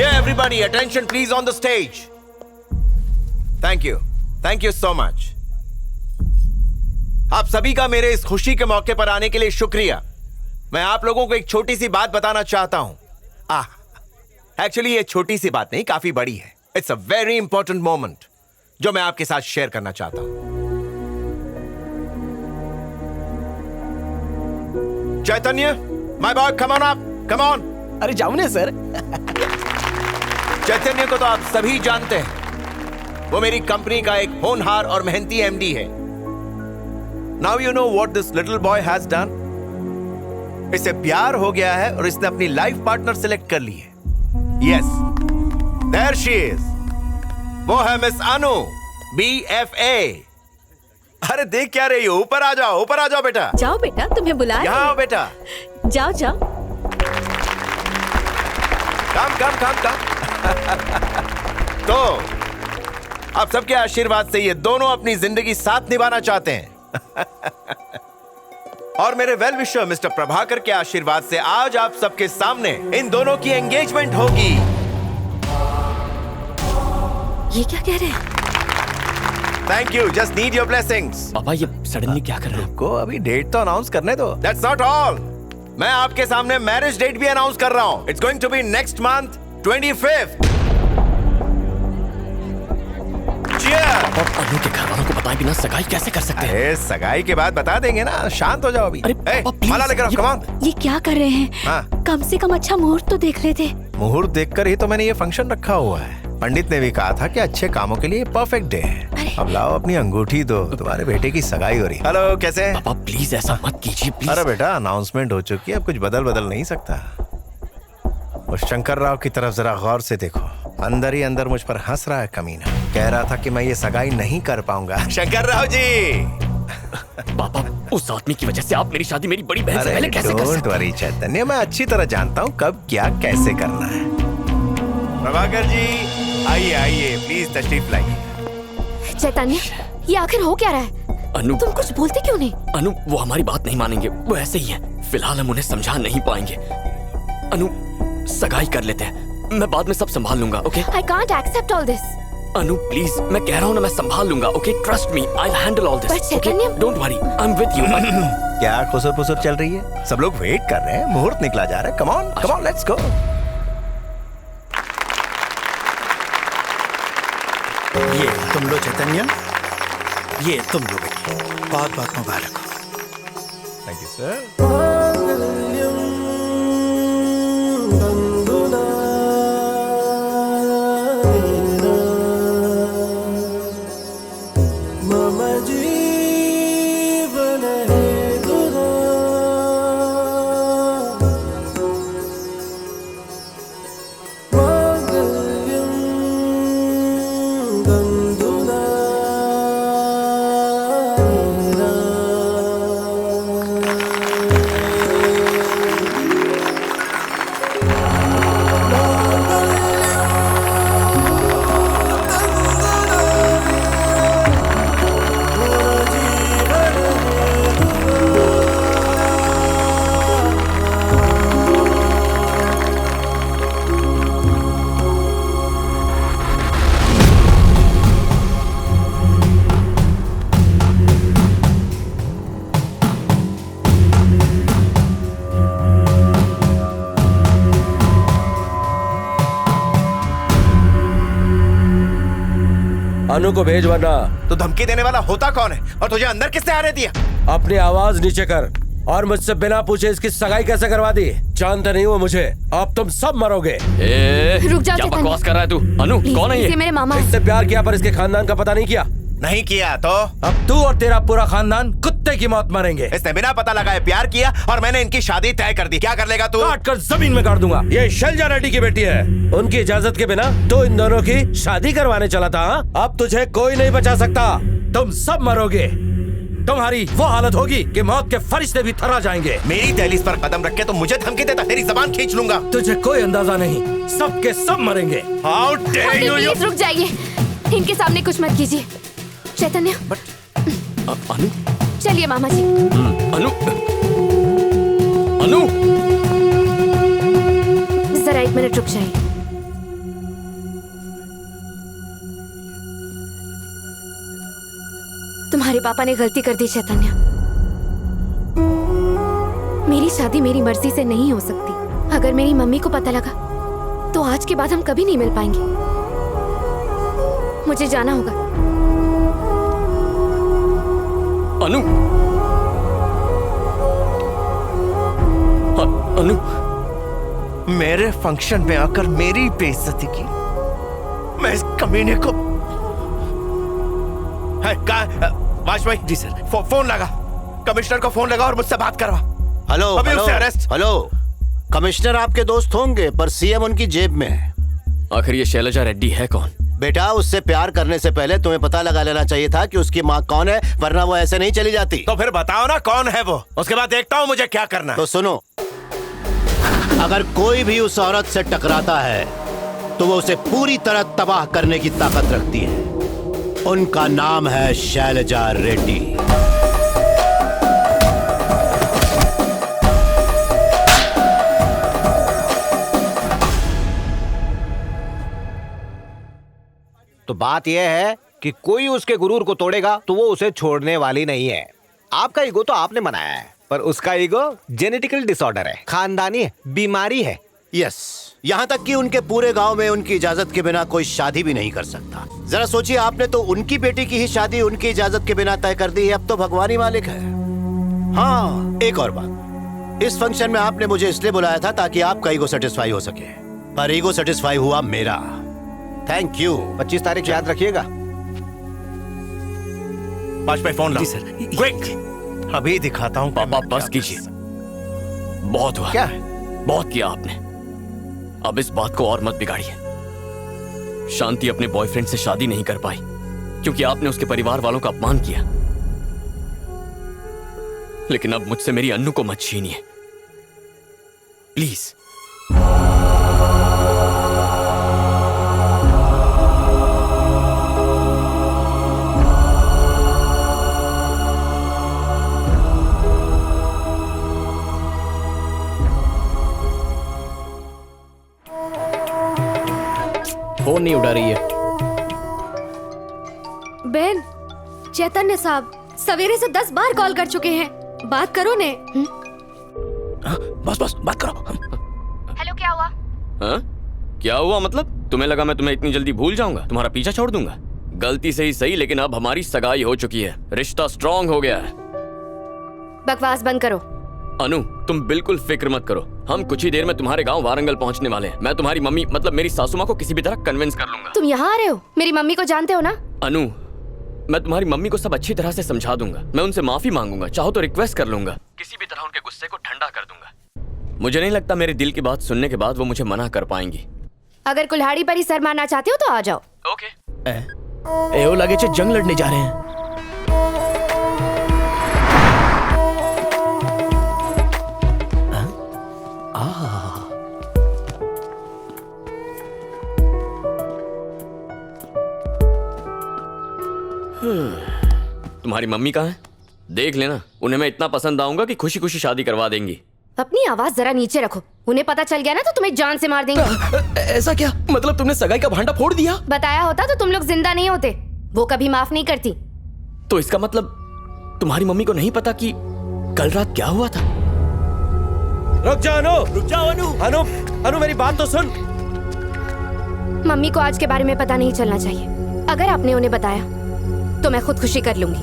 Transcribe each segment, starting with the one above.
Yeah, everybody, attention please on the stage. Thank you so much. आप सभी का मेरे इस खुशी के मौके पर आने के लिए शुक्रिया। मैं आप लोगों को एक छोटी सी बात बताना चाहता हूं। एक्चुअली ये छोटी सी बात नहीं, काफी बड़ी है। It's a very important moment जो मैं आपके साथ शेयर करना चाहता हूं। Chaitanya, my boy, come on up, come on. अरे जाओ ना सर। चैतन्य को तो आप सभी जानते हैं। वो मेरी कंपनी का एक होनहार और मेहनती एमडी है। Now you know what this little boy has done. इसे प्यार हो गया है और इसने अपनी लाइफ पार्टनर सिलेक्ट कर ली है। Yes, there she is. वो है मिस अनु, BFA। अरे देख क्या रही हो? ऊपर आ जाओ, ऊपर आ जाओ बेटा। जाओ बेटा, तुम्हें बुला रहे हैं। यहाँ आओ बेटा। जाओ जाओ। कम। तो आप सबके आशीर्वाद से ये दोनों अपनी जिंदगी साथ निभाना चाहते हैं। और मेरे वेल विशर मिस्टर प्रभाकर के आशीर्वाद से आज आप सबके सामने इन दोनों की एंगेजमेंट होगी। ये क्या कह रहे हैं? Thank you, just need your blessings. पापा ये सडनली क्या कर रहे हो? को अभी डेट तो अनाउंस करने दो। दैट्स नॉट ऑल, मैं आपके सामने मैरिज डेट भी अनाउंस कर रहा हूं। It's going to be next month 25th। और अनु के घर वालों को बताए बिना सगाई कैसे कर सकते हैं? अरे सगाई के बाद बता देंगे ना, शांत हो जाओ अभी। अरे पापा, प्लीज। माला लेकर आओ, कम ऑन। ये क्या कर रहे हैं? हाँ। कम से कम अच्छा मुहूर्त तो देख लेते। मुहूर्त देखकर ही तो मैंने ये फंक्शन रखा हुआ है। पंडित ने भी कहा था कि अच्छे कामों के लिए परफेक्ट डे है। अब लाओ अपनी अंगूठी दो, तुम्हारे बेटे की सगाई हो रही। हेलो, कैसे? पापा प्लीज ऐसा मत कीजिए प्लीज। अरे बेटा, अनाउंसमेंट हो चुकी है, अब कुछ बदल नहीं सकता। उस शंकर राव की तरफ जरा गौर से देखो, अंदर ही अंदर मुझ पर हंस रहा है कमीना। कह रहा था कि मैं ये सगाई नहीं कर पाऊंगा। शंकर राव जी। पापा उस आदमी की वजह से आप मेरी शादी मेरी बड़ी बहन से पहले कैसे कर सकते? डोंट वरी चैतन्य, मैं अच्छी तरह जानता हूँ कब क्या कैसे करना है। प्रभाकर जी आइए, प्लीज तशरीफ लाइए। चैतन्य, ये आखिर हो क्या रहा है? अनु, तुम कुछ बोलते क्यों नहीं? अनु वो हमारी बात नहीं मानेंगे, वो ऐसे ही है। फिलहाल हम उन्हें समझा नहीं पाएंगे। अनु सगाई कर लेते हैं, मैं बाद में सब संभाल लूंगा। Okay? I can't accept all this. Anu please, मैं कह रहा हूँ ना, मैं संभाल लूंगा। Okay, trust me, I will handle all this. But Chaitanya, don't worry, I am with you. क्या खुसर पुसर चल रही है? सब लोग वेट कर रहे हैं, मुहूर्त निकला जा रहा है। Come on, let's go. ये तुम लो चैतन्य, ये तुम लो बेटी। बहुत बहुत मुबारक हो। Thank you sir. अनु को भेज वरना। तो धमकी देने वाला होता कौन है और तुझे अंदर किसने आने दिया? अपनी आवाज नीचे कर और मुझसे बिना पूछे इसकी सगाई कैसे करवा दी? जानते नहीं हो मुझे, अब तुम सब मरोगे। रुक जाओ क्या चैतन्य। बकवास कर रहा है तू? अनु कौन है ये? मेरे मामा। इससे प्यार किया पर इसके खानदान का पता नहीं किया। नहीं किया तो अब तू और तेरा पूरा खानदान कुत्ते की मौत मरेंगे। इसने बिना पता लगाए प्यार किया और मैंने इनकी शादी तय कर दी। क्या कर लेगा तू? काट कर जमीन में गाड़ दूंगा। ये शैलजा रेड्डी की बेटी है, उनकी इजाजत के बिना तो इन दोनों की शादी करवाने चला था। अब तुझे कोई नहीं बचा सकता, तुम सब मरोगे। तुम्हारी वो हालत होगी कि मौत के फरिश्ते भी थर्रा जाएंगे। मेरी दहलीज पर कदम रख के तो मुझे धमकी देता, तेरी जबान खींच लूंगा। तुझे कोई अंदाजा नहीं, सबके सब मरेंगे। How dare you? प्लीज रुक जाइए, इनके सामने कुछ मत कीजिए। चैतन्य, अनु, चलिए मामा जी। अनु, अनु, जरा एक मिनट रुक जाइए। तुम्हारे पापा ने गलती कर दी चैतन्य। मेरी शादी मेरी मर्जी से नहीं हो सकती। अगर मेरी मम्मी को पता लगा तो आज के बाद हम कभी नहीं मिल पाएंगे। मुझे जाना होगा। अनु, अनु, मेरे फंक्शन में आकर मेरी बेइज्जती की। मैं इस कमीने को वाजपेयी जी सर, फोन लगा, कमिश्नर को फोन लगा और मुझसे बात करवा। हेलो अभी हेलो उससे अरेस्ट। हेलो, कमिश्नर आपके दोस्त होंगे पर सीएम उनकी जेब में है। आखिर ये शैलजा रेड्डी है कौन? बेटा, उससे प्यार करने से पहले तुम्हें पता लगा लेना चाहिए था कि उसकी माँ कौन है, वरना वो ऐसे नहीं चली जाती। तो फिर बताओ ना कौन है वो, उसके बाद देखता हूँ मुझे क्या करना है। तो सुनो, अगर कोई भी उस औरत से टकराता है तो वो उसे पूरी तरह तबाह करने की ताकत रखती है। उनका नाम है शैलजा रेड्डी। तो बात यह है कि कोई उसके गुरूर को तोड़ेगा तो वो उसे छोड़ने वाली नहीं है। आपका ईगो तो आपने बनाया है, पर उसका ईगो जेनेटिकल डिसऑर्डर है, खानदानी बीमारी है। यस, यहाँ तक कि उनके पूरे गांव में उनकी इजाजत के बिना कोई शादी भी नहीं कर सकता। जरा सोचिए, आपने तो उनकी बेटी की ही शादी उनकी इजाजत के बिना तय कर दी है। अब तो भगवान ही मालिक है। हाँ, एक और बात, इस फंक्शन में आपने मुझे इसलिए बुलाया था ताकि आपका ईगो सेटिस्फाई हो सके, पर ईगो सेटिस्फाई हुआ मेरा। Thank you. 25 तारीख याद रखिएगा। वाजपेयी फोन ला। जी सर। क्विक, अभी दिखाता हूँ। पापा बस कीजिए, बहुत हुआ। क्या है? बहुत किया आपने। अब इस बात को और मत बिगाड़िए। शांति अपने बॉयफ्रेंड से शादी नहीं कर पाई क्योंकि आपने उसके परिवार वालों का अपमान किया। लेकिन अब मुझसे मेरी अन्नू को मत छीनिए प्लीज। फोन नहीं उठा रही है। बहन, चैतन्य साहब सवेरे से 10 बार कॉल कर चुके हैं, बात करो ने। बस बस बात करो। हेलो, क्या हुआ? हाँ? क्या हुआ मतलब? तुम्हें लगा मैं तुम्हें इतनी जल्दी भूल जाऊंगा, तुम्हारा पीछा छोड़ दूंगा? गलती से ही सही, लेकिन अब हमारी सगाई हो चुकी है, रिश्ता स्ट्रांग हो गया है। बकवास बंद करो। अनु, तुम बिल्कुल फिक्र मत करो, हम कुछ ही देर में तुम्हारे गांव वारंगल पहुंचने वाले हैं। मैं तुम्हारी मम्मी मतलब मेरी सासू माँ को किसी भी तरह कन्विंस कर लूंगा। तुम यहाँ आ रहे हो? मेरी मम्मी को जानते हो ना? अनु, मैं तुम्हारी मम्मी को सब अच्छी तरह से समझा दूंगा। मैं उनसे माफी मांगूंगा, चाहो तो रिक्वेस्ट कर लूंगा, किसी भी तरह उनके गुस्से को ठंडा कर दूंगा। मुझे नहीं लगता मेरे दिल की बात सुनने के बाद वो मुझे मना कर पाएंगी। अगर कुल्हाड़ी पर ही सर मारना चाहते हो तो आ जाओ। ओके। एओ लगे चे जंग लड़ने जा रहे हैं। तुम्हारी मम्मी कहाँ है? देख लेना, उन्हें मैं इतना पसंद आऊंगा कि खुशी खुशी शादी करवा देंगी। अपनी आवाज जरा नीचे रखो, उन्हें पता चल गया ना तो तुम्हें जान से मार देंगे। ऐसा क्या? मतलब तुमने सगाई का भांडा फोड़ दिया? बताया होता तो तुम लोग जिंदा नहीं होते, वो कभी माफ नहीं करती। तो इसका मतलब तुम्हारी मम्मी को नहीं पता कि कल रात क्या हुआ था? रुक जाओ अनु, रुक जाओ अनु। अनु, अनु मेरी बात तो सुन। मम्मी को आज के बारे में पता नहीं चलना चाहिए। अगर आपने उन्हें बताया तो मैं खुदकुशी कर लूंगी,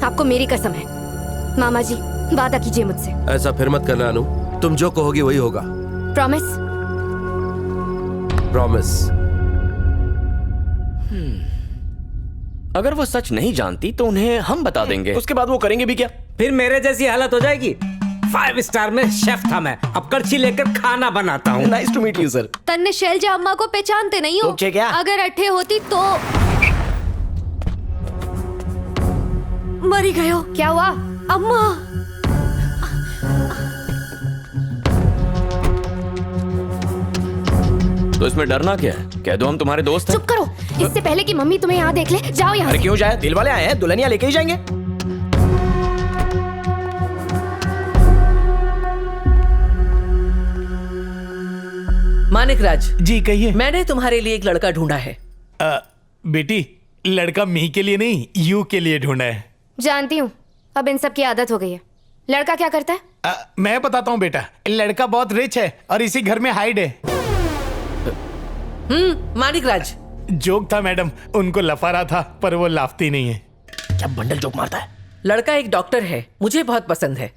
आपको मेरी कसम है। मामा जी, वादा कीजिए मुझसे। ऐसा फिर मत करना अनु, तुम जो कहोगी वही होगा। प्रॉमिस? प्रॉमिस। अगर वो सच नहीं जानती तो उन्हें हम बता देंगे। उसके बाद वो करेंगे भी क्या? फिर मेरे जैसी हालत हो जाएगी। 5 स्टार में शेफ था मैं, अब कड़छी लेकर खाना बनाता हूँ। Nice to meet you sir. तन्ने शैलजा अम्मा को पहचानते नहीं हो? ओके क्या? अगर अट्ठे होती तो मरी गए हो। क्या हुआ? अम्मा, तो इसमें डरना क्या है? कह दो हम तुम्हारे दोस्त हैं। चुप करो, इससे पहले कि मम्मी तुम्हें यहाँ देख ले। जाओ यहाँ अरे से। क्यों जाए? दिल वाले आए हैं, दुल्हनिया लेके ही जाएंगे। मानिक राज जी कहिए। मैंने तुम्हारे लिए एक लड़का ढूंढा है। बेटी, लड़का मी के लिए नहीं, यू के लिए ढूंढा है। जानती हूँ, अब इन सब की आदत हो गई है। लड़का क्या करता है? मैं बताता हूँ बेटा, लड़का बहुत रिच है और इसी घर में हाइड है। मानिक राज, जोक था मैडम, उनको लफा था पर वो लाफती नहीं है। क्या बंडल जोक मारता है। लड़का एक डॉक्टर है, मुझे बहुत पसंद है।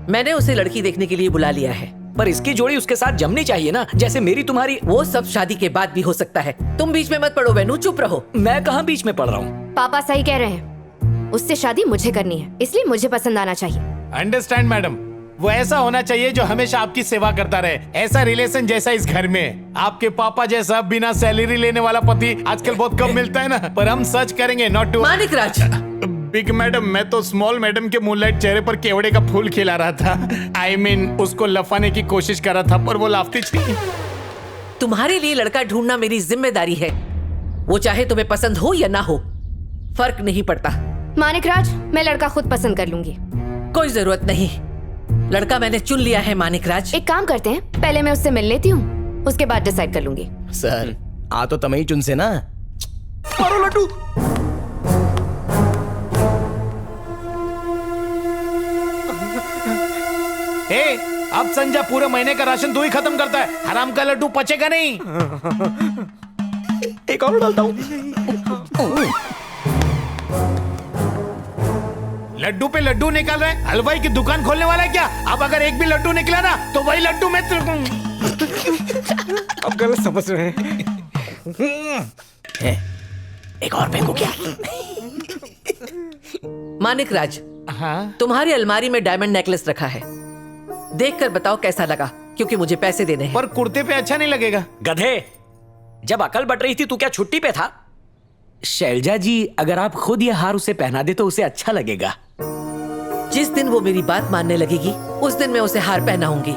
मैंने उसे लड़की देखने के लिए बुला लिया है। पर इसकी जोड़ी उसके साथ जमनी चाहिए ना, जैसे मेरी तुम्हारी। वो सब शादी के बाद भी हो सकता है। तुम बीच में मत पड़ो वेनू, चुप रहो। मैं कहाँ बीच में पड़ रहा हूँ? पापा सही कह रहे हैं, उससे शादी मुझे करनी है, इसलिए मुझे पसंद आना चाहिए। अंडरस्टैंड मैडम, वो ऐसा होना चाहिए जो हमेशा आपकी सेवा करता रहे, ऐसा रिलेशन जैसा इस घर में। आपके पापा जैसा बिना सैलरी लेने वाला पति आजकल बहुत कम मिलता है ना, पर हम सर्च करेंगे। Not to Manik Raj, big madam, मैं तो स्मॉल मैडम के मूनलाइट चेहरे पर केवड़े का फूल खिला रहा था। I mean, उसको लफाने की कोशिश कर रहा था पर वो लाफती थी। तुम्हारे लिए लड़का ढूंढना मेरी जिम्मेदारी है। वो चाहे तुम्हें पसंद हो या ना हो, फर्क नहीं पड़ता। मानिक राज, मैं लड़का खुद पसंद कर लूंगी। कोई जरूरत नहीं, लड़का मैंने चुन लिया है। मानिक राज, एक काम करते हैं, पहले मैं उससे मिल लेती हूँ, उसके बाद डिसाइड कर लूंगी। सर आ तो तमें ही चुन से ना। मारो लड्डू। अब संजय पूरे महीने का राशन तू ही खत्म करता है, हराम का लड्डू पचेगा नहीं। एक और डालता हूँ। लड्डू पे लड्डू निकाल रहे, हलवाई की दुकान खोलने वाला है क्या? अब अगर एक भी लड्डू निकला ना तो वही लड्डू मैं अब गलत समझ रहे हैं। एक और फेंको क्या? मानिक राज, हाँ? तुम्हारी अलमारी में डायमंड नेकलेस रखा है, देखकर बताओ कैसा लगा, क्योंकि मुझे पैसे देने हैं। पर कुर्ते पे अच्छा नहीं लगेगा। गधे, जब अकल बट रही थी तू क्या छुट्टी पे था? शैलजा जी, अगर आप खुद ये हार उसे पहना दे तो उसे अच्छा लगेगा। जिस दिन वो मेरी बात मानने लगेगी, उस दिन मैं उसे हार पहनाऊंगी।